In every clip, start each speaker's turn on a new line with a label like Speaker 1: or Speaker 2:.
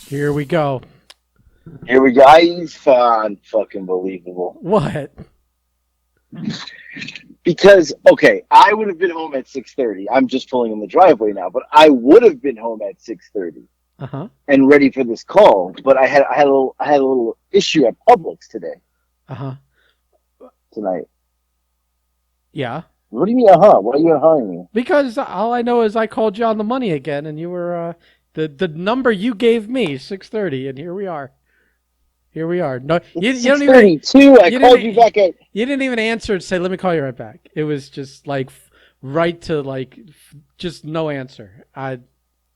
Speaker 1: Here we go.
Speaker 2: Here we go. He's fun. Fucking believable.
Speaker 1: What?
Speaker 2: Because, okay, I would have been home at 6:30. I'm just pulling in the driveway now, but I would have been home at 6:30
Speaker 1: Uh-huh.
Speaker 2: and ready for this call. But I had a little issue at Publix
Speaker 1: Uh-huh.
Speaker 2: tonight.
Speaker 1: Yeah.
Speaker 2: What do you mean, Why are you uh-huh me?
Speaker 1: Because all I know is I called you on the money again, and you were the number you gave me, 6:30, and here we are. Here we are. No,
Speaker 2: It's
Speaker 1: you don't even
Speaker 2: 6:32. I
Speaker 1: you
Speaker 2: called
Speaker 1: didn't
Speaker 2: you back at.
Speaker 1: you didn't even answer and say, "Let me call you right back." It was just like right to just no answer. And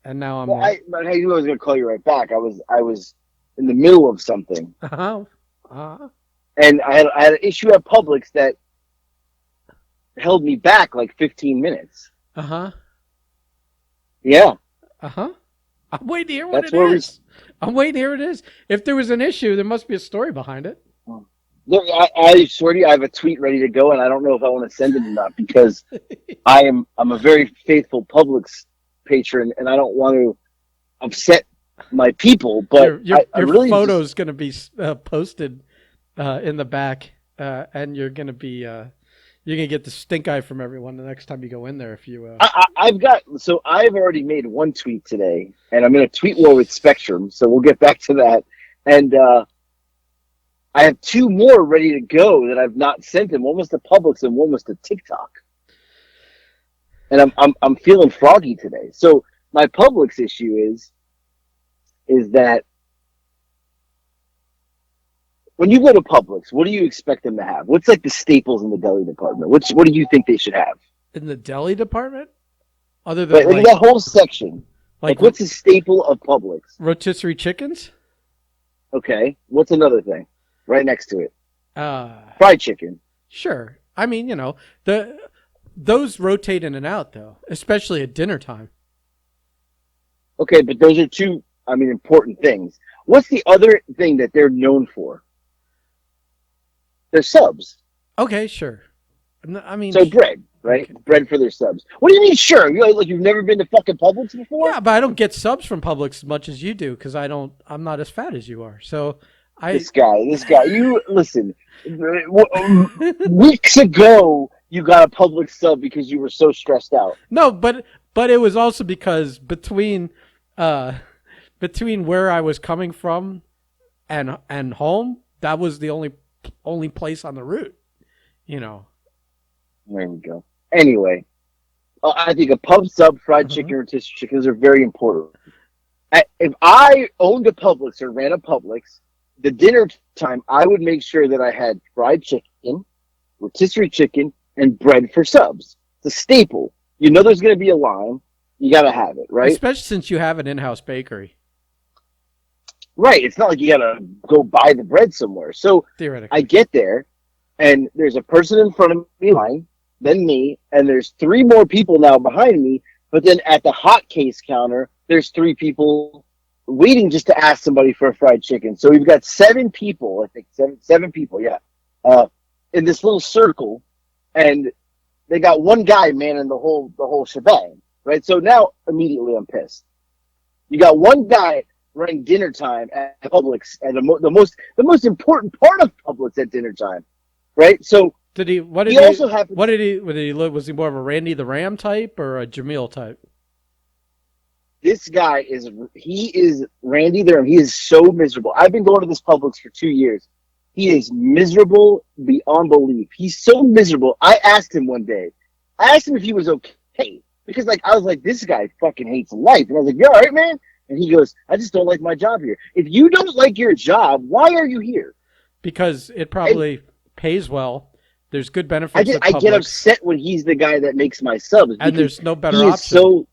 Speaker 1: now I'm
Speaker 2: Well, but I knew I was going to call you right back. I was in the middle of something,
Speaker 1: uh-huh. Uh-huh.
Speaker 2: and I had an issue at Publix that held me back like 15 minutes.
Speaker 1: Uh-huh.
Speaker 2: Yeah,
Speaker 1: Uh-huh. I'm waiting to hear what
Speaker 2: that's
Speaker 1: it
Speaker 2: where we.
Speaker 1: is. I'm waiting to hear what it is. If there was an issue, there must be a story behind it.
Speaker 2: Look, I swear to you, I have a tweet ready to go, and I don't know if I want to send it or not because I'm a very faithful Publix patron, and I don't want to upset my people. But I
Speaker 1: Your
Speaker 2: really
Speaker 1: photo's going to be posted in the back, and you're gonna get the stink eye from everyone the next time you go in there. If you,
Speaker 2: I've already made one tweet today, and I'm in a tweet war with Spectrum, so we'll get back to that. And I have two more ready to go that I've not sent him. One was to Publix and one was to TikTok. And I'm feeling froggy today. So my Publix issue is that when you go to Publix, what do you expect them to have? What's like the staples in the deli department? What do you think they should have?
Speaker 1: in the deli department, other than
Speaker 2: Like that whole section.
Speaker 1: like
Speaker 2: What's a staple of Publix?
Speaker 1: rotisserie chickens,
Speaker 2: Okay. What's another thing? Right next to it.
Speaker 1: uh,
Speaker 2: Fried chicken.
Speaker 1: sure. I mean, those rotate in and out though, especially at dinner time.
Speaker 2: Okay, but those are two, important things. What's the other thing that they're known for? They're subs.
Speaker 1: Okay, sure. I mean,
Speaker 2: So bread, right?
Speaker 1: Okay.
Speaker 2: Bread for their subs. What do you mean, sure? You've never been to fucking Publix before?
Speaker 1: yeah, but I don't get subs from Publix as much as you do because I'm not as fat as you are. So
Speaker 2: This guy. You listen. Weeks ago, you got a Publix sub because you were so stressed out.
Speaker 1: No, but it was also because between where I was coming from and home, that was the only place on the route. You know.
Speaker 2: There we go. Anyway, I think a pub sub, fried chicken, rotisserie chickens are very important. If I owned a Publix or ran a Publix, the dinner time, I would make sure that I had fried chicken, rotisserie chicken, and bread for subs. It's a staple. You know there's going to be a line. You got to have it, right?
Speaker 1: Especially since you have an in-house bakery.
Speaker 2: Right. It's not like you got to go buy the bread somewhere. So
Speaker 1: Theoretically.
Speaker 2: I get there, and there's a person in front of me, line, then me, and there's three more people now behind me. But then at the hot case counter, there's three people waiting just to ask somebody for a fried chicken. So we've got seven people, I think, seven people, yeah, in this little circle, and they got one guy manning the whole shebang, right? So now immediately I'm pissed. You got one guy running dinner time at Publix, and the most important part of Publix at dinner time, right? So
Speaker 1: Did he? What did
Speaker 2: he
Speaker 1: he?
Speaker 2: also happened.
Speaker 1: What did he? Was he more of a Randy the Ram type or a Jameel type?
Speaker 2: This guy is Randy there. He is so miserable. I've been going to this Publix for 2 years. He is miserable beyond belief. He's so miserable. I asked him one day. I asked him if he was okay because I was like, this guy fucking hates life, and I was like, you all right, man? And he goes, I just don't like my job here. If you don't like your job, why are you here?
Speaker 1: Because it probably pays well. There's good benefits.
Speaker 2: I get upset when he's the guy that makes my subs,
Speaker 1: and there's no better
Speaker 2: he
Speaker 1: option.
Speaker 2: Is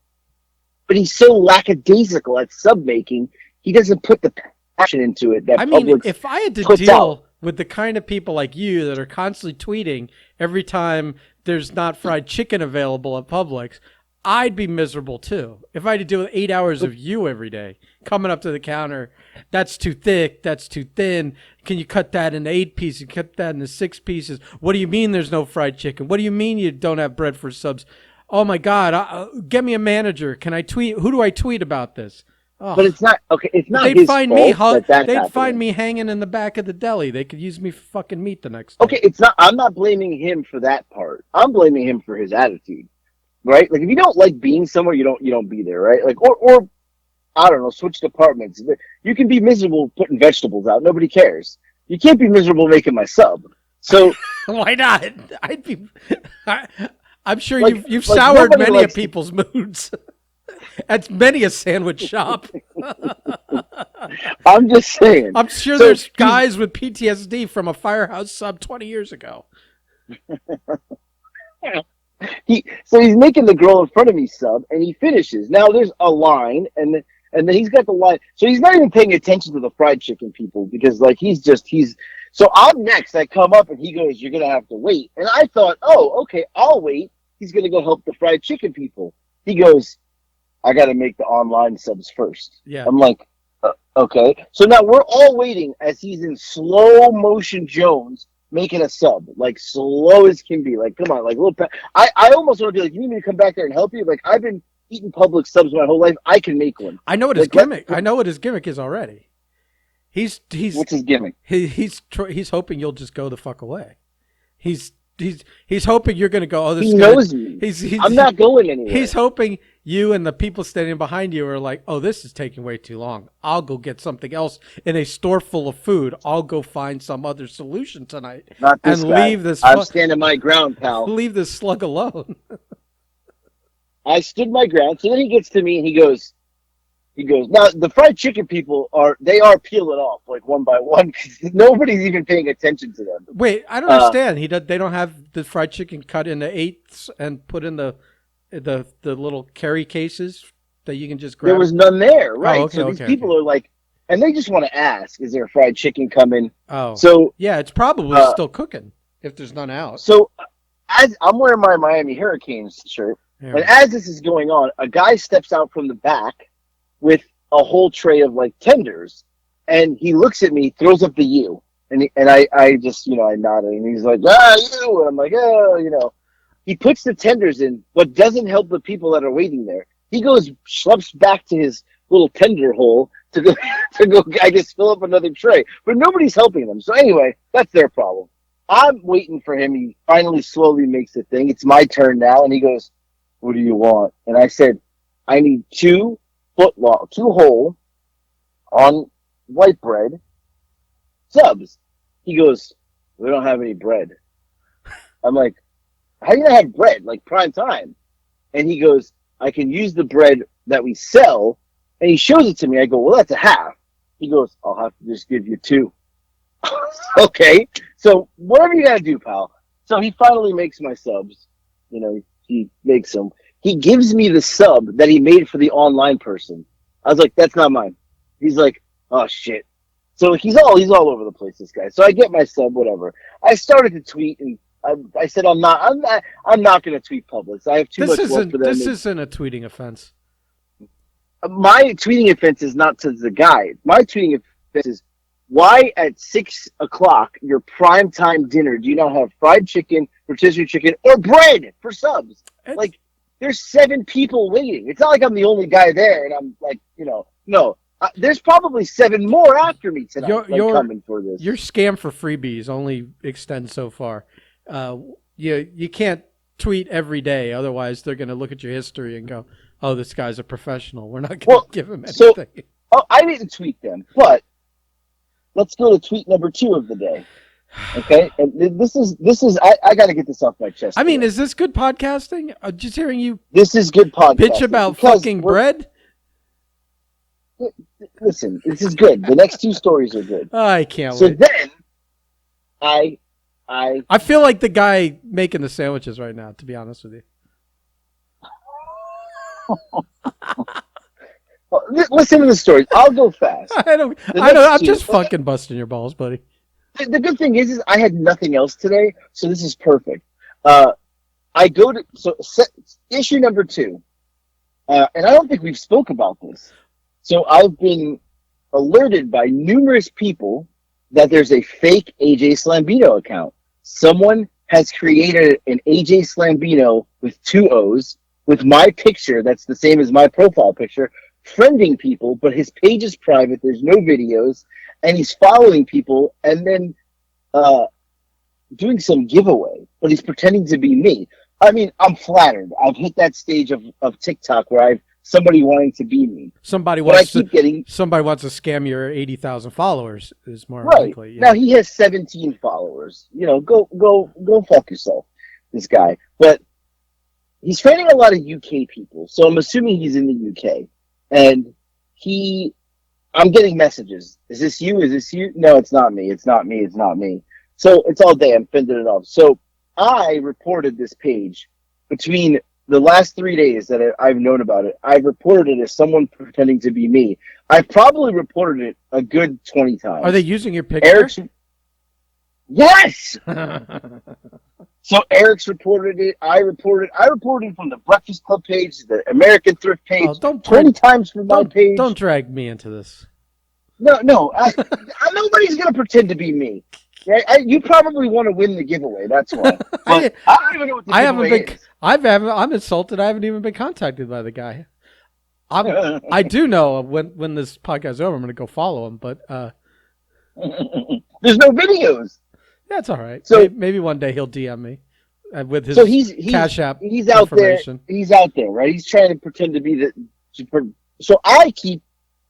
Speaker 2: but he's so lackadaisical at sub making. He doesn't put the passion into it.
Speaker 1: I mean, if I had to deal with the kind of people like you that are constantly tweeting every time there's not fried chicken available at Publix, I'd be miserable too. If I had to deal with 8 hours of you every day coming up to the counter, that's too thick, that's too thin. Can you cut that into 8 pieces? Cut that into 6 pieces. What do you mean there's no fried chicken? What do you mean you don't have bread for subs? Oh my God, get me a manager. Can I tweet? Who do I tweet about this?
Speaker 2: But
Speaker 1: Oh,
Speaker 2: it's not okay. It's
Speaker 1: but
Speaker 2: not
Speaker 1: they'd
Speaker 2: his
Speaker 1: find me.
Speaker 2: fault that that's
Speaker 1: They'd find
Speaker 2: happening.
Speaker 1: me hanging in the back of the deli. They could use me for fucking meat the next day.
Speaker 2: Okay, it's not. I'm not blaming him for that part. I'm blaming him for his attitude, right? Like if you don't like being somewhere, you don't be there, right? Like or I don't know, switch departments. You can be miserable putting vegetables out. Nobody cares. You can't be miserable making my sub. So
Speaker 1: Why not? I'd be. I, I'm sure
Speaker 2: like
Speaker 1: you've
Speaker 2: like
Speaker 1: soured
Speaker 2: nobody
Speaker 1: many of
Speaker 2: likes to.
Speaker 1: people's moods. At many a sandwich shop.
Speaker 2: I'm just saying.
Speaker 1: I'm sure
Speaker 2: So
Speaker 1: there's guys with PTSD from a firehouse sub 20 years ago.
Speaker 2: he's making the girl in front of me sub, and he finishes. Now there's a line, and then he's got the line. So he's not even paying attention to the fried chicken people because like he's. So I'm next. I come up and he goes, "You're gonna have to wait." And I thought, "Oh, okay, I'll wait." He's gonna go help the fried chicken people. He goes, "I got to make the online subs first."
Speaker 1: Yeah.
Speaker 2: I'm like, okay. So now we're all waiting as he's in slow motion Jones making a sub, like slow as can be. Like, come on, like little. I almost want to be like, you need me to come back there and help you? Like, I've been eating public subs my whole life. I can make one.
Speaker 1: I know what his
Speaker 2: Like, let,
Speaker 1: gimmick. I know what his gimmick is already.
Speaker 2: what's his gimmick?
Speaker 1: He's hoping you'll just go the fuck away. He's hoping you're going to go. Oh, this
Speaker 2: He
Speaker 1: is gonna,
Speaker 2: knows me.
Speaker 1: he's
Speaker 2: I'm not going anywhere.
Speaker 1: He's hoping you and the people standing behind you are like, oh, this is taking way too long. I'll go get something else in a store full of food. I'll go find some other solution tonight
Speaker 2: Not this
Speaker 1: and
Speaker 2: guy.
Speaker 1: leave this.
Speaker 2: I'm standing my ground, pal.
Speaker 1: Leave this slug alone.
Speaker 2: I stood my ground. So then he gets to me and he goes, now the fried chicken people are peeling off like one by one because nobody's even paying attention to them.
Speaker 1: Wait, I don't understand. They don't have the fried chicken cut into eighths and put in the little carry cases that you can just grab.
Speaker 2: There was none there, right?
Speaker 1: Oh, okay,
Speaker 2: so these people are like, and they just want to ask, is there fried chicken coming?
Speaker 1: Oh,
Speaker 2: so
Speaker 1: yeah, it's probably still cooking if there's none out.
Speaker 2: So as I'm wearing my Miami Hurricanes shirt,
Speaker 1: Yeah.
Speaker 2: and as this is going on, a guy steps out from the back with a whole tray of like tenders, and he looks at me, throws up the U, and I just I nodded, and he's like, you, and I'm like, oh. He puts the tenders in, but doesn't help the people that are waiting there. He goes, schleps back to his little tender hole to go, I guess, fill up another tray. But nobody's helping them. So anyway, that's their problem. I'm waiting for him. He finally slowly makes the thing. It's my turn now. And he goes, what do you want? And I said, I need 2 whole on white bread subs. He goes, we don't have any bread. I'm like, how do you not have bread, like prime time? And he goes, I can use the bread that we sell. And he shows it to me. I go, well, that's a half. He goes, I'll have to just give you 2. Okay. So whatever you got to do, pal. So he finally makes my subs. He makes them. He gives me the sub that he made for the online person. I was like, that's not mine. He's like, oh, shit. So he's all over the place, this guy. So I get my sub, whatever. I started to tweet and I said I'm not going to tweet Publix. I have too much work for them.
Speaker 1: This isn't a tweeting offense.
Speaker 2: My tweeting offense is not to the guy. My tweeting offense is why at 6 o'clock your prime time dinner do you not have fried chicken, rotisserie chicken, or bread for subs? Like there's 7 people waiting. It's not like I'm the only guy there, and I'm like no. There's probably 7 more after me tonight coming for this.
Speaker 1: Your scam for freebies only extends so far. You can't tweet every day, otherwise they're going to look at your history and go, "Oh, this guy's a professional. We're not going to give him anything."
Speaker 2: I didn't tweet them, but let's go to tweet number 2 of the day. Okay, and this is I got to get this off my chest.
Speaker 1: I mean, is this good podcasting? Just hearing you.
Speaker 2: This is good podcasting.
Speaker 1: Bitch about fucking bread.
Speaker 2: Listen, this is good. The next 2 stories are good.
Speaker 1: I can't wait.
Speaker 2: So then, I
Speaker 1: feel like the guy making the sandwiches right now, to be honest with you.
Speaker 2: Well, listen to the stories. I'll go fast.
Speaker 1: I'm just fucking busting your balls, buddy.
Speaker 2: The good thing is I had nothing else today, so this is perfect. I go to issue number 2, and I don't think we've spoke about this. So I've been alerted by numerous people that there's a fake AJ Slambino account. Someone has created an AJ Slambino with 2 O's with my picture that's the same as my profile picture, friending people, but his page is private. There's no videos, and he's following people, and then doing some giveaway, but he's pretending to be me. I mean, I'm flattered. I've hit that stage of TikTok where I've somebody wanting to be me.
Speaker 1: Somebody
Speaker 2: But I
Speaker 1: wants
Speaker 2: keep getting
Speaker 1: somebody wants to scam your 80,000 followers is more
Speaker 2: right
Speaker 1: likely. Yeah.
Speaker 2: now. He has 17 followers. You know, go fuck yourself, this guy. But he's training a lot of UK people, so I'm assuming he's in the UK. And I'm getting messages. Is this you? Is this you? No, it's not me. It's not me. It's not me. So it's all day. I'm fending it off. So I reported this page between the last 3 days that I've known about it. I've reported it as someone pretending to be me. I've probably reported it a good 20 times.
Speaker 1: Are they using your picture?
Speaker 2: Yes! So Eric's reported it. I reported from the Breakfast Club page, the American Thrift page, 20 times from my page.
Speaker 1: Don't drag me into this.
Speaker 2: No, nobody's going to pretend to be me. You probably want to win the giveaway. That's why. But I don't even know what the giveaway is.
Speaker 1: I'm insulted. I haven't even been contacted by the guy. I do know when this podcast is over, I'm going to go follow him. But
Speaker 2: there's no videos.
Speaker 1: That's all right.
Speaker 2: So
Speaker 1: maybe one day he'll DM me with his Cash App.
Speaker 2: He's out there. He's out there, right? He's trying to pretend to be So I keep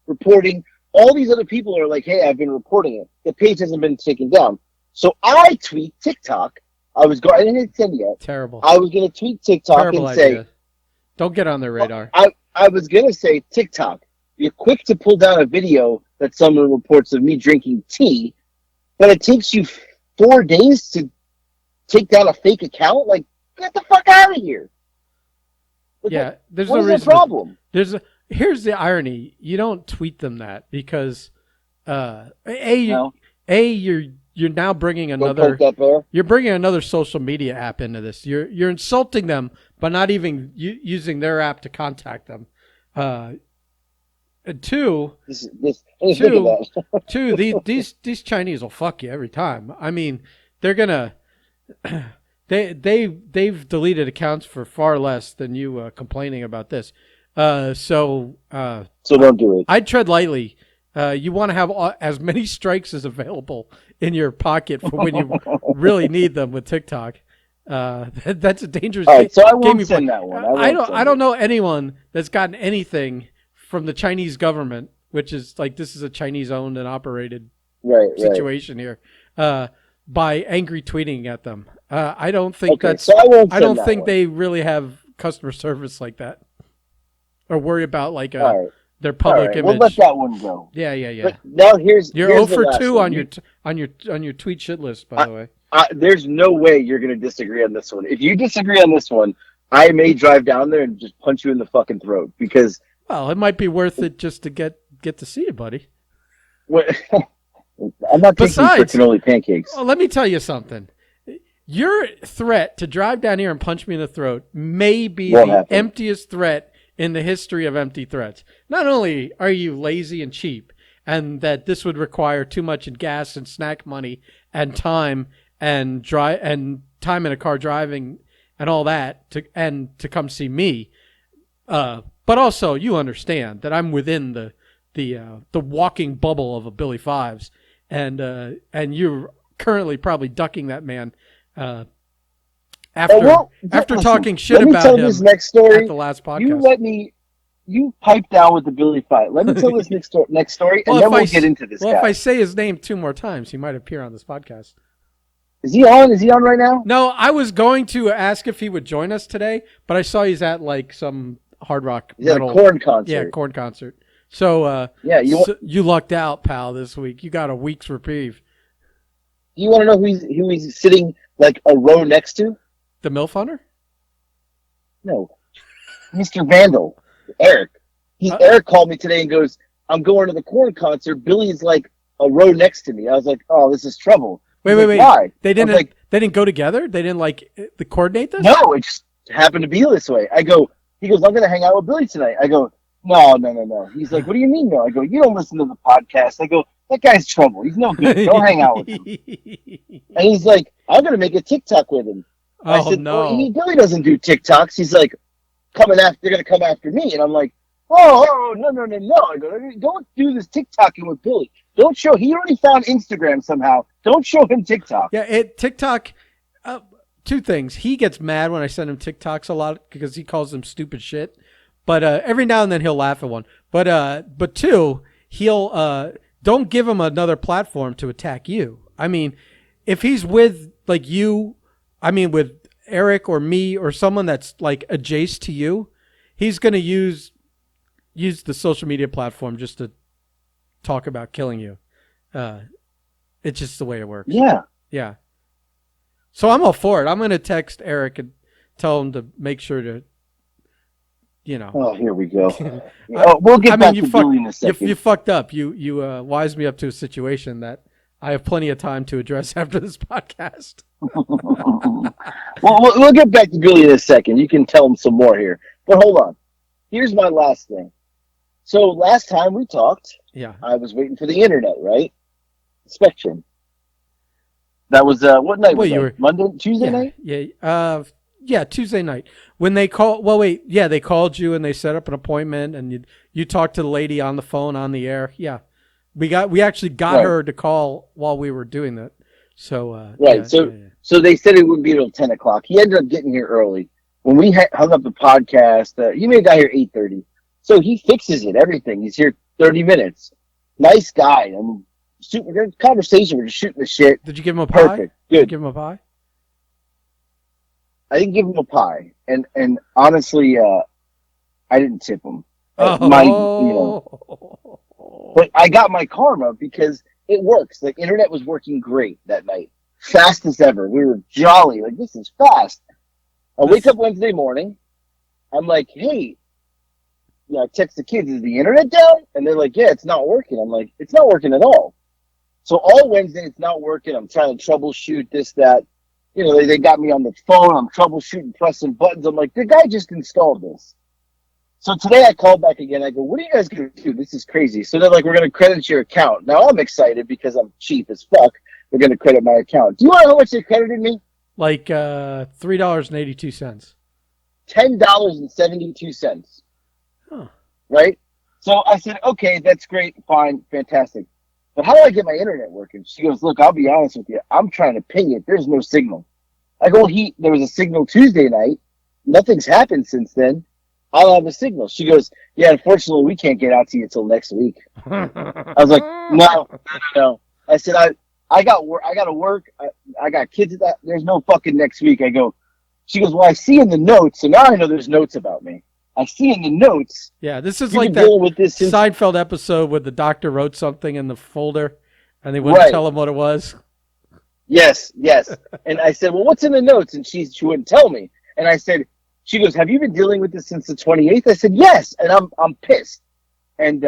Speaker 2: reporting. All these other people are like, "Hey, I've been reporting it. The page hasn't been taken down." So I tweet TikTok. I didn't hit send yet.
Speaker 1: Terrible.
Speaker 2: I was going to tweet TikTok
Speaker 1: Terrible
Speaker 2: and say,
Speaker 1: idea. "Don't get on their radar."
Speaker 2: I was going to say, TikTok, you're quick to pull down a video that someone reports of me drinking tea, but it takes you 4 days to take down a fake account. Like, get the fuck out of here.
Speaker 1: Yeah, there's
Speaker 2: no
Speaker 1: reason.
Speaker 2: What is the problem?
Speaker 1: Here's the irony. You don't tweet them that because you're now bringing another social media app into this. You're insulting them, but not even using their app to contact them. And two, these Chinese will fuck you every time. I mean, they're gonna they've deleted accounts for far less than you complaining about this. So
Speaker 2: don't do it.
Speaker 1: I'd tread lightly. You want to have as many strikes as available in your pocket for when you really need them with TikTok. That's a dangerous game.
Speaker 2: So I won't send that one.
Speaker 1: I don't know anyone that's gotten anything from the Chinese government, which is like this is a Chinese owned and operated situation here. By angry tweeting at them. I don't think I don't think they really have customer service like that. Or worry about like their public image.
Speaker 2: We'll let that one go.
Speaker 1: Yeah.
Speaker 2: But now you're
Speaker 1: 0 for 2 on your tweet shit list, by the way.
Speaker 2: There's no way you're going to disagree on this one. If you disagree on this one, I may drive down there and just punch you in the fucking throat because.
Speaker 1: Well, it might be worth it just to get to see you, buddy.
Speaker 2: I'm not taking for cannoli pancakes.
Speaker 1: Well, let me tell you something. Your threat to drive down here and punch me in the throat may be the emptiest threat in the history of empty threats. Not only are you lazy and cheap, and that this would require too much in gas and snack money and time and time in a car driving and all that to come see me, but also you understand that I'm within the walking bubble of a Billy Fives, and you're currently probably ducking that man. After talking shit about him
Speaker 2: this next story,
Speaker 1: at the last podcast.
Speaker 2: You pipe down with the Billy fight. Let me tell this next story, and then we'll get into this guy.
Speaker 1: If I say his name 2 more times, he might appear on this podcast.
Speaker 2: Is he on? Is he on right now?
Speaker 1: No, I was going to ask if he would join us today, but I saw he's at like some hard rock metal.
Speaker 2: He's at a Korn concert.
Speaker 1: Yeah, Korn concert. So you lucked out, pal, this week. You got a week's reprieve.
Speaker 2: You want to know who he's sitting like a row next to?
Speaker 1: The MILF Hunter?
Speaker 2: No. Mr. Vandal. Eric. Eric called me today and goes, I'm going to the Korn concert. Billy's like a row next to me. I was like, oh, this is trouble.
Speaker 1: Wait.
Speaker 2: Why?
Speaker 1: They didn't go together? They didn't coordinate this?
Speaker 2: No, it just happened to be this way. He goes, I'm going to hang out with Billy tonight. I go, no. He's like, what do you mean no? I go, you don't listen to the podcast. I go, that guy's trouble. He's no good. Don't hang out with him. And he's like, I'm going to make a TikTok with him. I said, no. Billy doesn't do TikToks. He's like, they're going to come after me. And I'm like, No. I go, don't do this TikToking with Billy. Don't show. He already found Instagram somehow. Don't show him TikTok.
Speaker 1: Yeah, TikTok. Two things. He gets mad when I send him TikToks a lot because he calls them stupid shit. But every now and then he'll laugh at one. But two, he'll don't give him another platform to attack you. I mean, if he's with like you, I mean with Eric or me or someone that's like adjacent to you, he's gonna use the social media platform just to talk about killing you. It's just the way it works.
Speaker 2: Yeah.
Speaker 1: Yeah. So I'm all for it. I'm going to text Eric and tell him to make sure to,
Speaker 2: Oh, here we go. We'll get back to Billy in a second.
Speaker 1: You fucked up. You wised me up to a situation that I have plenty of time to address after this podcast.
Speaker 2: Well, we'll get back to Billy in a second. You can tell him some more here. But hold on. Here's my last thing. So last time we talked,
Speaker 1: yeah,
Speaker 2: I was waiting for the internet, right? Spectrum. That was what night was that? Monday, Tuesday night?
Speaker 1: Yeah, Tuesday night. When they they called you and they set up an appointment and you talked to the lady on the phone on the air. Yeah. We actually got her to call while we were doing that. So
Speaker 2: right. So they said it would be till 10 o'clock. He ended up getting here early. When we hung up the podcast, he may have got here 8:30. So he fixes it, everything. He's here 30 minutes. Nice guy. I mean, super good conversation. We're just shooting the shit.
Speaker 1: Did you give him a pie?
Speaker 2: Perfect.
Speaker 1: Good. Did you give him a pie?
Speaker 2: I didn't give him a pie, and honestly, I didn't tip him. But I got my karma because it works. The internet was working great that night, fast as ever. We were jolly, like this is fast. I wake up Wednesday morning. I'm like, hey, I text the kids, is the internet down? And they're like, yeah, it's not working. I'm like, it's not working at all. So all Wednesday, it's not working. I'm trying to troubleshoot this, that. They got me on the phone. I'm troubleshooting, pressing buttons. I'm like, the guy just installed this. So today I called back again. I go, what are you guys going to do? This is crazy. So they're like, we're going to credit your account. Now I'm excited because I'm cheap as fuck. They're going to credit my account. Do you want to know how much they credited me?
Speaker 1: Like $3.82.
Speaker 2: $10.72.
Speaker 1: Huh.
Speaker 2: Right? So I said, okay, that's great, fine, fantastic. But how do I get my internet working? She goes, look, I'll be honest with you. I'm trying to ping it. There's no signal. I go, there was a signal Tuesday night. Nothing's happened since then. I'll have a signal. She goes, yeah, unfortunately, we can't get out to you until next week. I was like, no. I said, I got to work. I got kids. There's no fucking next week. I go, she goes, well, I see in the notes. So now I know there's notes about me. I see in the notes.
Speaker 1: Yeah, this is like that Seinfeld episode where the doctor wrote something in the folder and they wouldn't tell him what it was.
Speaker 2: Yes. And I said, well, what's in the notes? And she wouldn't tell me. And I said, she goes, have you been dealing with this since the 28th? I said, yes. And I'm pissed. And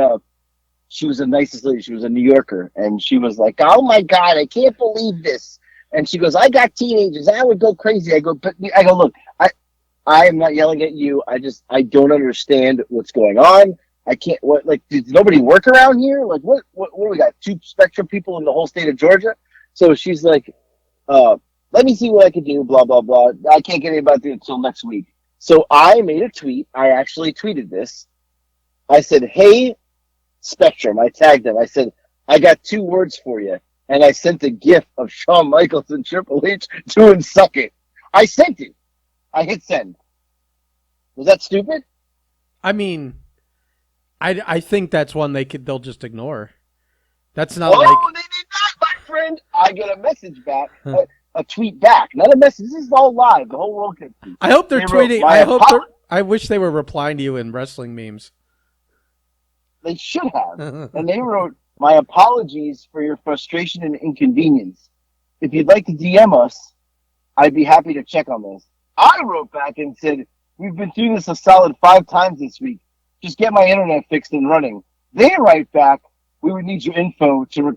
Speaker 2: she was the nicest lady. She was a New Yorker. And she was like, oh, my God, I can't believe this. And she goes, I got teenagers. I would go crazy. I go, look, I am not yelling at you. I don't understand what's going on. I can't, does nobody work around here? Like, what do we got? 2 Spectrum people in the whole state of Georgia? So she's like, let me see what I can do, blah, blah, blah. I can't get anybody until next week. So I made a tweet. I actually tweeted this. I said, hey, Spectrum. I tagged them. I said, I got 2 words for you. And I sent a GIF of Shawn Michaels and Triple H doing Suck It. I sent it. I hit send. Was that stupid?
Speaker 1: I mean, I think that's one they'll just ignore. That's not like...
Speaker 2: Oh, they did not, my friend. I get a message back, a tweet back. Not a message. This is all live. The whole world can see.
Speaker 1: I hope they're tweeting. I wish they were replying to you in wrestling memes.
Speaker 2: They should have. And they wrote, my apologies for your frustration and inconvenience. If you'd like to DM us, I'd be happy to check on this. I wrote back and said, we've been through this a solid 5 times this week. Just get my internet fixed and running. They write back, we would need your info to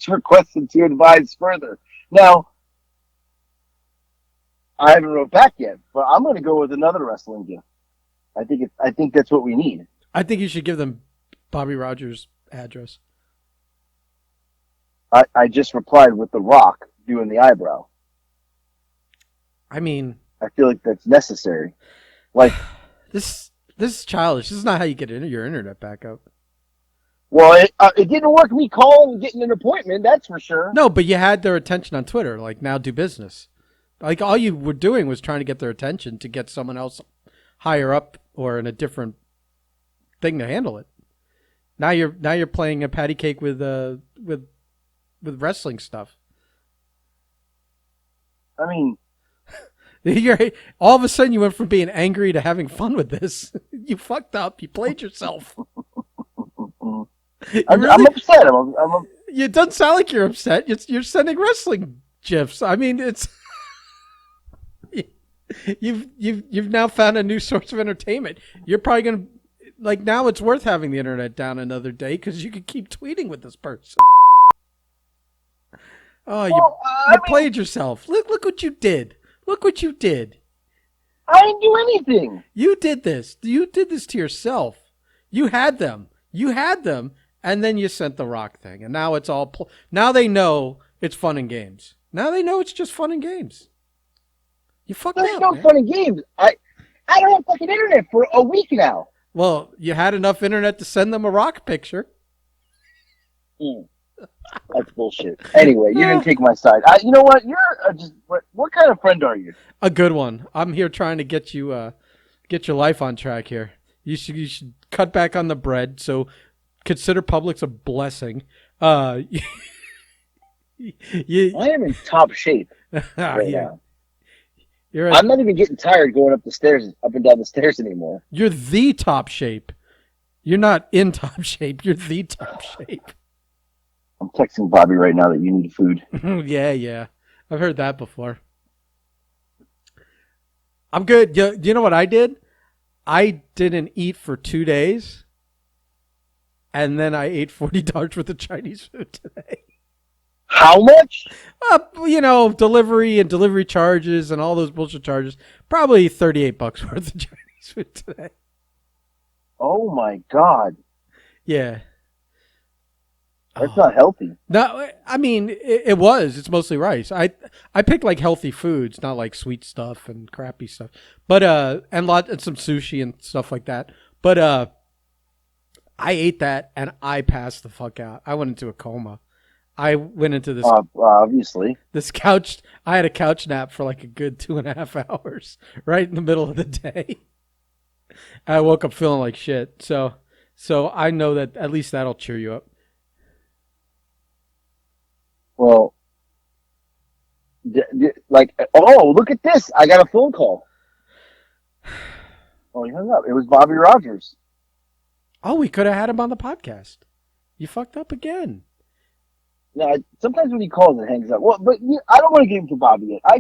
Speaker 2: request and to advise further. Now, I haven't wrote back yet, but I'm going to go with another wrestling gift. I think that's what we need.
Speaker 1: I think you should give them Bobby Rogers' address.
Speaker 2: I just replied with The Rock doing the eyebrow.
Speaker 1: I mean,
Speaker 2: I feel like that's necessary. Like
Speaker 1: this This is childish. This is not how you get your internet back up.
Speaker 2: Well, it didn't work me calling and getting an appointment, that's for sure.
Speaker 1: No, but you had their attention on Twitter. Like, now do business. Like, all you were doing was trying to get their attention to get someone else higher up or in a different thing to handle it. Now you're playing a patty cake with wrestling stuff.
Speaker 2: I mean,
Speaker 1: You're all of a sudden you went from being angry to having fun with this. You fucked up. You played yourself.
Speaker 2: I'm upset.
Speaker 1: It doesn't sound like you're upset. You're sending wrestling gifs. I mean, it's you've now found a new source of entertainment. You're probably gonna like now. It's worth having the internet down another day because you could keep tweeting with this person. Oh, you played yourself. Look what you did. Look what you did.
Speaker 2: I didn't do anything.
Speaker 1: You did this. You did this to yourself. You had them. And then you sent the rock thing. And now it's all... now they know it's fun and games. Now they know it's just fun and games. You fucked
Speaker 2: There's
Speaker 1: up,
Speaker 2: no
Speaker 1: man.
Speaker 2: fun and games. I don't have fucking internet for a week now.
Speaker 1: Well, you had enough internet to send them a rock picture.
Speaker 2: That's bullshit. Anyway, you didn't take my side. You know what? You're just... What kind of friend are you?
Speaker 1: A good one. I'm here trying to get you... get your life on track here. You should cut back on the bread. So consider Publix a blessing. I
Speaker 2: am in top shape right now.
Speaker 1: I'm
Speaker 2: not even getting tired going up and down the stairs anymore.
Speaker 1: You're the top shape. You're not in top shape. You're the top shape.
Speaker 2: I'm texting Bobby right now that you need food.
Speaker 1: Yeah. I've heard that before. I'm good. You know what I did? I didn't eat for 2 days. And then I ate $40 worth of Chinese food today.
Speaker 2: How much?
Speaker 1: Delivery and delivery charges and all those bullshit charges. Probably $38 worth of Chinese food today.
Speaker 2: Oh my God.
Speaker 1: Yeah.
Speaker 2: That's not healthy.
Speaker 1: No, I mean, it was. It's mostly rice. I picked like healthy foods, not like sweet stuff and crappy stuff. But and some sushi and stuff like that. But I ate that and I passed the fuck out. I went into a coma. I went into this
Speaker 2: obviously
Speaker 1: this couch. I had a couch nap for like a good 2.5 hours, right in the middle of the day. I woke up feeling like shit. So I know that at least that'll cheer you up.
Speaker 2: Well, look at this. I got a phone call. Oh, he hung up. It was Bobby Rogers.
Speaker 1: Oh, we could have had him on the podcast. You fucked up again.
Speaker 2: No, sometimes when he calls, it hangs up. Well, but I don't want to get into Bobby yet. I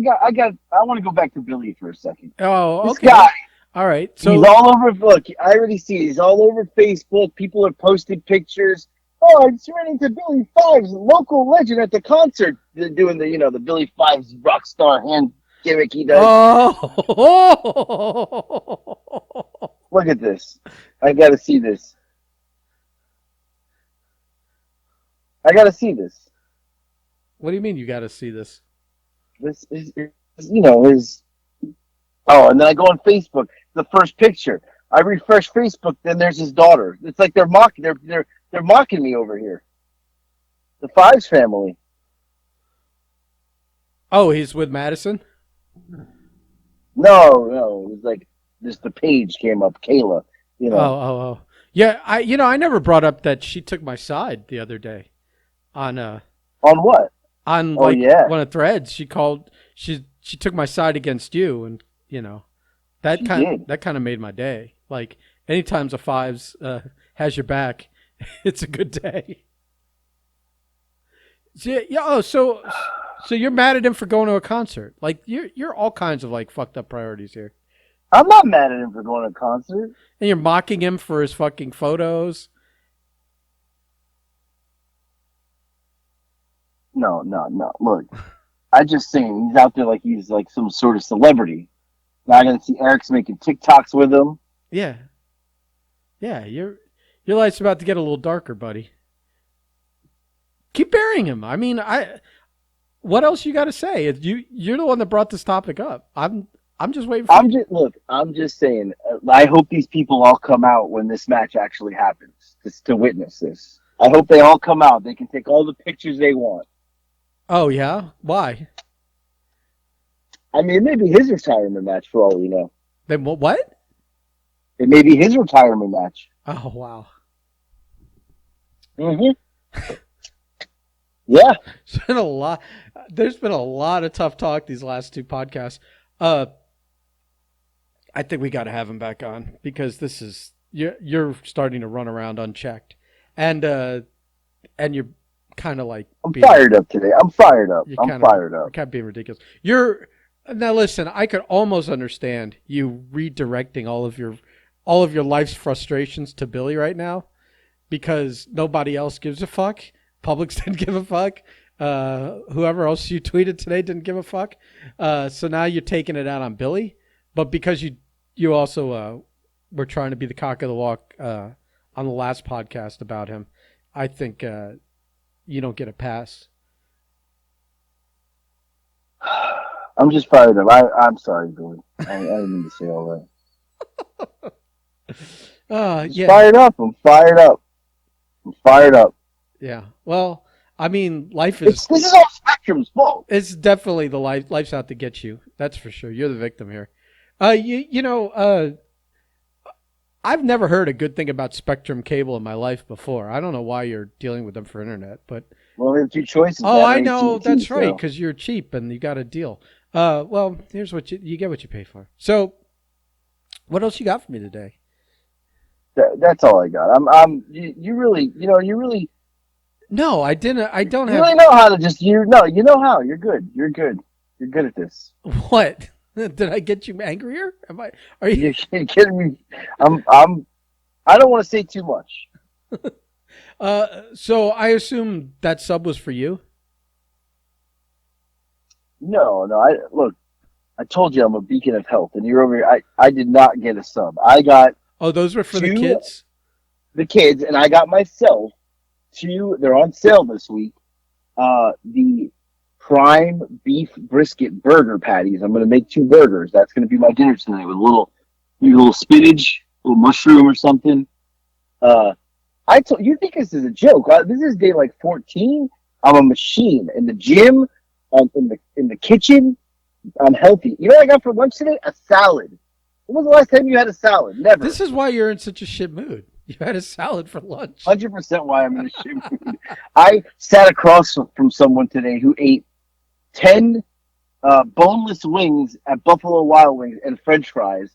Speaker 2: want to go back to Billy for a second.
Speaker 1: Oh,
Speaker 2: this
Speaker 1: okay.
Speaker 2: guy.
Speaker 1: All right. So
Speaker 2: he's all over. Look, I already see. He's all over Facebook. People are posting pictures. Oh, I just ran into Billy Fives, local legend at the concert, doing the Billy Fives rock star hand gimmick he does.
Speaker 1: Oh.
Speaker 2: Look at this. I got to see this.
Speaker 1: What do you mean you got to see this?
Speaker 2: This is, his. Oh, and then I go on Facebook. The first picture. I refresh Facebook. Then there's his daughter. It's like they're mocking. They're mocking me over here. The Fives family.
Speaker 1: Oh, he's with Madison?
Speaker 2: No. It was like just the page came up. Kayla.
Speaker 1: Oh. Yeah. I never brought up that she took my side the other day. On
Speaker 2: what?
Speaker 1: On one of Threads. She called. She took my side against you, and that kind of made my day. Like anytime the Fives has your back, it's a good day. So you're mad at him for going to a concert? Like you're all kinds of like fucked up priorities here.
Speaker 2: I'm not mad at him for going to a concert.
Speaker 1: And you're mocking him for his fucking photos.
Speaker 2: No. Look, I just saying he's out there like he's like some sort of celebrity. Now I'm gonna see Eric's making TikToks with him.
Speaker 1: Yeah. Your life's about to get a little darker, buddy. Keep burying him. I mean, what else you got to say? You're the one that brought this topic up. I'm I'm just waiting for you.
Speaker 2: I'm just saying. I hope these people all come out when this match actually happens, just to witness this. I hope they all come out. They can take all the pictures they want.
Speaker 1: Oh yeah, why?
Speaker 2: I mean, it may be his retirement match for all we know.
Speaker 1: Then what?
Speaker 2: It may be his retirement match.
Speaker 1: Oh wow.
Speaker 2: Hmm. Yeah.
Speaker 1: It's been a lot. There's been a lot of tough talk these last two podcasts. I think we got to have him back on because this is you're starting to run around unchecked, and you're kind of like
Speaker 2: I'm fired up today. I'm fired up.
Speaker 1: You're
Speaker 2: I'm fired up.
Speaker 1: You're kind of being ridiculous. You're now listen. I could almost understand you redirecting all of your life's frustrations to Billy right now because nobody else gives a fuck. Publix didn't give a fuck. Whoever else you tweeted today didn't give a fuck. So now you're taking it out on Billy, but because you also were trying to be the cock of the walk on the last podcast about him, I think you don't get a pass.
Speaker 2: I'm just fired up. I'm sorry, Billy. I didn't mean to say all that.
Speaker 1: Yeah.
Speaker 2: Fired up. I'm fired up. I'm fired up.
Speaker 1: Yeah. Well, I mean, life is.
Speaker 2: This is all Spectrum's fault.
Speaker 1: It's definitely the life's out to get you. That's for sure. You're the victim here. I've never heard a good thing about Spectrum Cable in my life before. I don't know why you're dealing with them for internet, but.
Speaker 2: Well, we have two choices.
Speaker 1: Oh, I know. That's right, because you're cheap and you got a deal. Well, here's what you get what you pay for. So, what else you got for me today?
Speaker 2: That's all I got. You really.
Speaker 1: No, I didn't. I don't have.
Speaker 2: You really know how to just. You know how. You're good. You're good. You're good at this.
Speaker 1: What? Did I get you angrier? Are you?
Speaker 2: You're kidding me? I don't want to say too much.
Speaker 1: So I assume that sub was for you.
Speaker 2: No. I told you I'm a beacon of health, and you're over here. I did not get a sub. I got.
Speaker 1: Oh, those were for the kids?
Speaker 2: The kids, and I got myself two. They're on sale this week. The prime beef brisket burger patties. I'm going to make 2 burgers. That's going to be my dinner tonight with a little spinach, a little mushroom or something. I told you think this is a joke. This is day like 14. I'm a machine in the gym, in the kitchen. I'm healthy. You know what I got for lunch today? A salad. When was the last time you had a salad? Never.
Speaker 1: This is why you're in such a shit mood. You had a salad for lunch.
Speaker 2: 100% why I'm in a shit mood. I sat across from someone today who ate 10 boneless wings at Buffalo Wild Wings and French fries,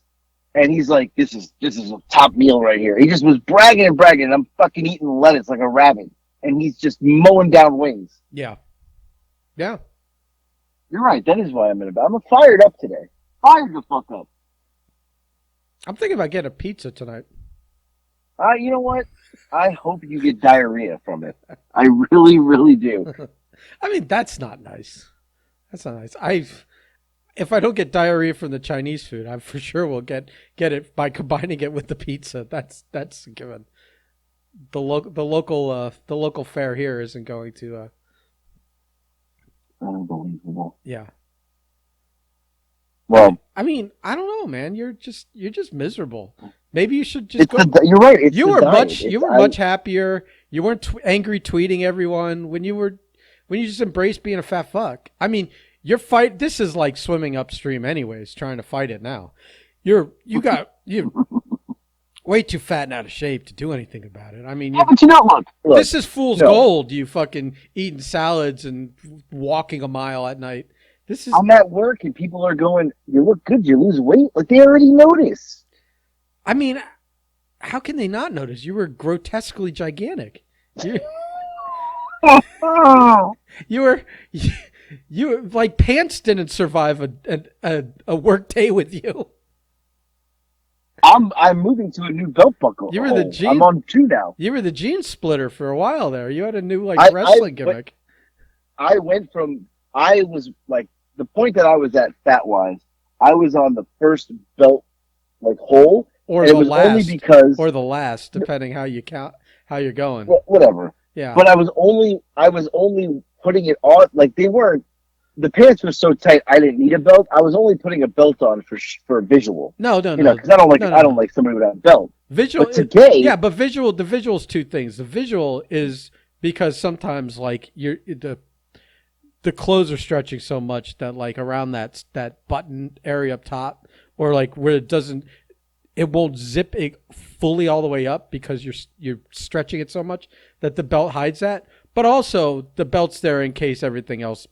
Speaker 2: and he's like, "This is a top meal right here." He just was bragging, and I'm fucking eating lettuce like a rabbit, and he's just mowing down wings.
Speaker 1: Yeah.
Speaker 2: You're right. That is why I'm fired up today. Fired the fuck up.
Speaker 1: I'm thinking about getting a pizza tonight.
Speaker 2: You know what? I hope you get diarrhea from it. I really, really do.
Speaker 1: I mean, that's not nice. That's not nice. If I don't get diarrhea from the Chinese food, I for sure will get it by combining it with the pizza. That's a given. The local fare here isn't going to.
Speaker 2: Unbelievable.
Speaker 1: Yeah.
Speaker 2: Well,
Speaker 1: I mean, I don't know, man. You're just miserable. Maybe you should just go.
Speaker 2: You're right.
Speaker 1: You were much happier. You weren't angry tweeting everyone when you just embraced being a fat fuck. I mean, this is like swimming upstream anyways, trying to fight it now. You're way too fat and out of shape to do anything about it. I mean,
Speaker 2: but you know, look,
Speaker 1: this is fool's gold. You fucking eating salads and walking a mile at night.
Speaker 2: I'm at work and people are going, "You look good. You lose weight." Like they already notice.
Speaker 1: I mean, how can they not notice? You were grotesquely gigantic. You were like pants didn't survive a work day with you.
Speaker 2: I'm moving to a new belt buckle.
Speaker 1: You were the jean.
Speaker 2: I'm on 2 now.
Speaker 1: You were the jean splitter for a while there. You had a new wrestling gimmick.
Speaker 2: I was like the point that I was at fat wise. I was on the first belt hole,
Speaker 1: or
Speaker 2: the
Speaker 1: last, depending how you count, how you're going.
Speaker 2: Whatever.
Speaker 1: Yeah.
Speaker 2: But I was only putting it on, like they weren't the pants were so tight I didn't need a belt. I was only putting a belt on for visual.
Speaker 1: No, no,
Speaker 2: You know,
Speaker 1: no,
Speaker 2: because I don't like
Speaker 1: no, no,
Speaker 2: I don't
Speaker 1: no.
Speaker 2: like somebody without a belt.
Speaker 1: Visual,
Speaker 2: But today,
Speaker 1: yeah, but visual. The visual is two things. The visual is because sometimes like the clothes are stretching so much that like around that button area up top, or like where it won't zip it fully all the way up because you're stretching it so much that the belt hides that. But also the belt's there in case everything else,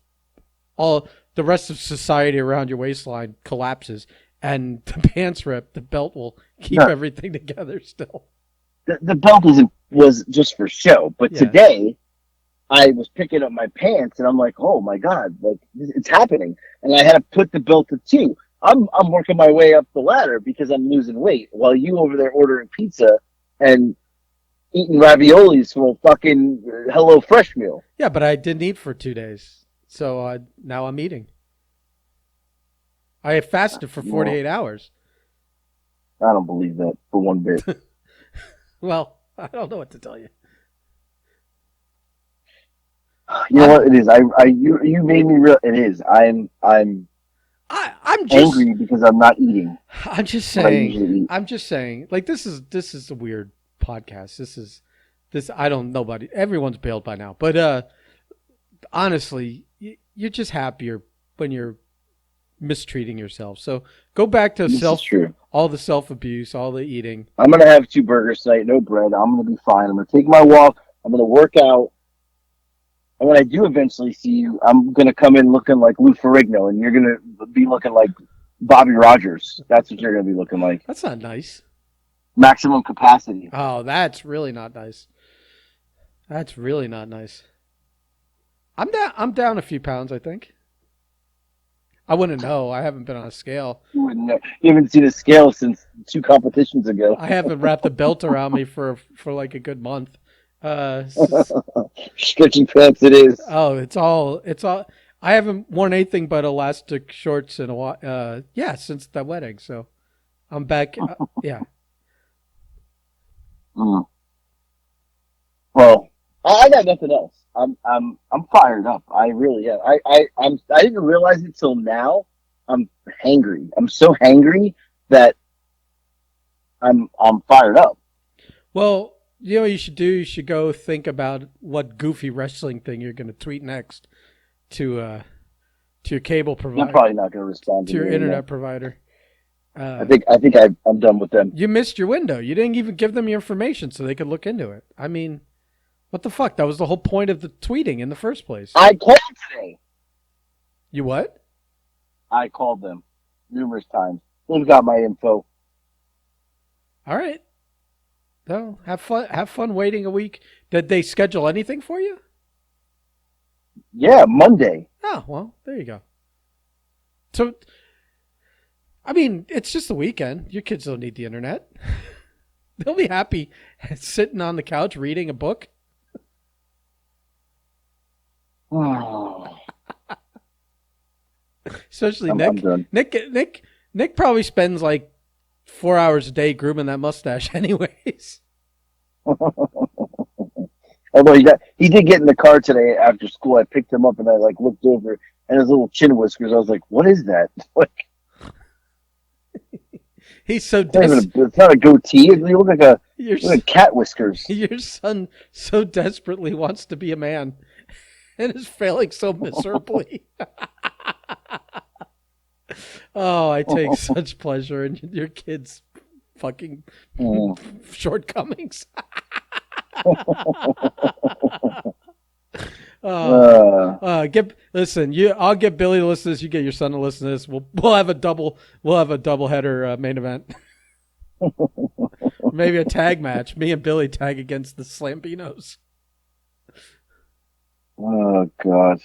Speaker 1: all the rest of society around your waistline collapses and the pants rip. The belt will keep
Speaker 2: no,
Speaker 1: everything together still.
Speaker 2: the belt was just for show. But
Speaker 1: Yeah.
Speaker 2: today, I was picking up my pants and I'm like, oh my God, like it's happening. And I had to put the belt to two. I'm working my way up the ladder because I'm losing weight while you over there ordering pizza and eating raviolis from a fucking Hello Fresh meal.
Speaker 1: Yeah, but I didn't eat for 2 days. So now I'm eating. I fasted for
Speaker 2: You know,
Speaker 1: 48 hours.
Speaker 2: I don't believe that for one bit.
Speaker 1: Well, I don't know what to tell you.
Speaker 2: You know what it is? You made me real. It is.
Speaker 1: I'm just
Speaker 2: Angry because I'm not eating
Speaker 1: I'm just
Speaker 2: what I
Speaker 1: saying.
Speaker 2: usually eat.
Speaker 1: I'm just saying. Like this is a weird podcast. This I don't nobody everyone's bailed by now. But honestly, you're just happier when you're mistreating yourself. So go back to
Speaker 2: This is true.
Speaker 1: all the self abuse, all the eating.
Speaker 2: I'm gonna have two burgers tonight, no bread. I'm gonna be fine. I'm gonna take my walk. I'm gonna work out. And when I do eventually see you, I'm gonna come in looking like Lou Ferrigno, and you're gonna be looking like Bobby Rogers. That's what you're gonna be looking like.
Speaker 1: That's not nice.
Speaker 2: Maximum capacity.
Speaker 1: Oh, that's really not nice. That's really not nice. I'm down a few pounds, I think. I wouldn't know. I haven't been on a scale.
Speaker 2: You wouldn't know. You haven't seen a scale since 2 competitions ago.
Speaker 1: I haven't wrapped a belt around me for like a good month.
Speaker 2: Stretchy pants it is.
Speaker 1: Oh, it's all. I haven't worn anything but elastic shorts in a while. Yeah, since the wedding. So I'm back. Yeah.
Speaker 2: Mm. Well, I got nothing else. I'm fired up. I really am. I didn't realize it till now. I'm hangry. I'm so hangry that I'm fired up.
Speaker 1: Well, you know what you should do? You should go think about what goofy wrestling thing you're going to tweet next to your cable
Speaker 2: I'm
Speaker 1: provider,
Speaker 2: probably not going to respond
Speaker 1: to
Speaker 2: to
Speaker 1: your
Speaker 2: you
Speaker 1: internet
Speaker 2: anymore.
Speaker 1: provider.
Speaker 2: I'm done with them.
Speaker 1: You missed your window. You didn't even give them your information so they could look into it. I mean, what the fuck? That was the whole point of the tweeting in the first place.
Speaker 2: I called today.
Speaker 1: You what?
Speaker 2: I called them numerous times. They've got my info.
Speaker 1: All right. No, have fun. Have fun waiting a week. Did they schedule anything for you?
Speaker 2: Yeah, Monday.
Speaker 1: Oh, well, there you go. So, I mean, it's just the weekend. Your kids don't need the internet. They'll be happy sitting on the couch reading a book.
Speaker 2: Oh,
Speaker 1: Especially
Speaker 2: I'm
Speaker 1: Nick.
Speaker 2: done.
Speaker 1: Nick probably spends like 4 hours a day grooming that mustache anyways.
Speaker 2: Although he did get in the car today after school. I picked him up and I like looked over and his little chin whiskers. I was like, "What is that?" Like,
Speaker 1: He's so
Speaker 2: it's not a goatee. You look like like cat whiskers.
Speaker 1: your son so desperately wants to be a man and is failing so miserably. Oh, I take such pleasure in your kids' fucking shortcomings. Listen. I'll get Billy to listen to this. You get your son to listen to this. We'll have a double header main event. Maybe a tag match. Me and Billy tag against the Slambinos.
Speaker 2: Oh God.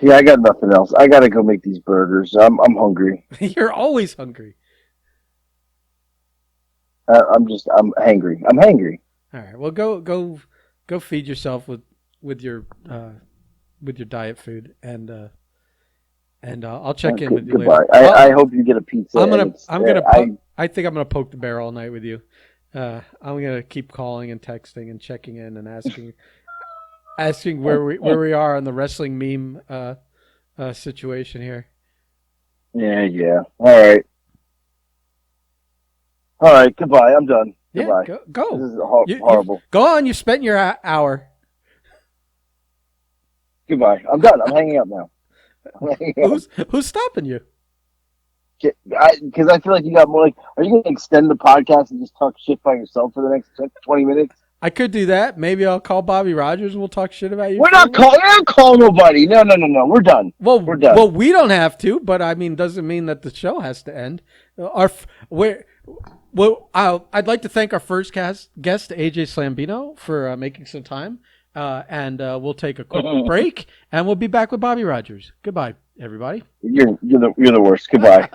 Speaker 2: Yeah, I got nothing else. I gotta go make these burgers. I'm hungry.
Speaker 1: You're always hungry.
Speaker 2: I'm hangry. I'm hangry.
Speaker 1: All right. Well, go feed yourself with your diet food, and I'll check in with you
Speaker 2: Goodbye.
Speaker 1: later.
Speaker 2: I hope you get a pizza.
Speaker 1: I think I'm gonna poke the bear all night with you. I'm gonna keep calling and texting and checking in and asking. asking where we are on the wrestling meme situation here.
Speaker 2: Yeah. All right. Goodbye. I'm done.
Speaker 1: Yeah,
Speaker 2: Goodbye.
Speaker 1: go.
Speaker 2: This is
Speaker 1: You
Speaker 2: horrible.
Speaker 1: go on. You spent your hour.
Speaker 2: Goodbye. I'm done. I'm hanging up now.
Speaker 1: Who's stopping you?
Speaker 2: Because I feel like you got more. Like, are you going to extend the podcast and just talk shit by yourself for the next 20 minutes?
Speaker 1: I could do that. Maybe I'll call Bobby Rogers and we'll talk shit about you.
Speaker 2: We're not calling nobody. No. We're done. We're done.
Speaker 1: Well, we don't have to, but I mean, doesn't mean that the show has to end. I'd like to thank our first guest, AJ Slambino, for making some time. And we'll take a quick break, and we'll be back with Bobby Rogers. Goodbye, everybody.
Speaker 2: You're the worst. Goodbye.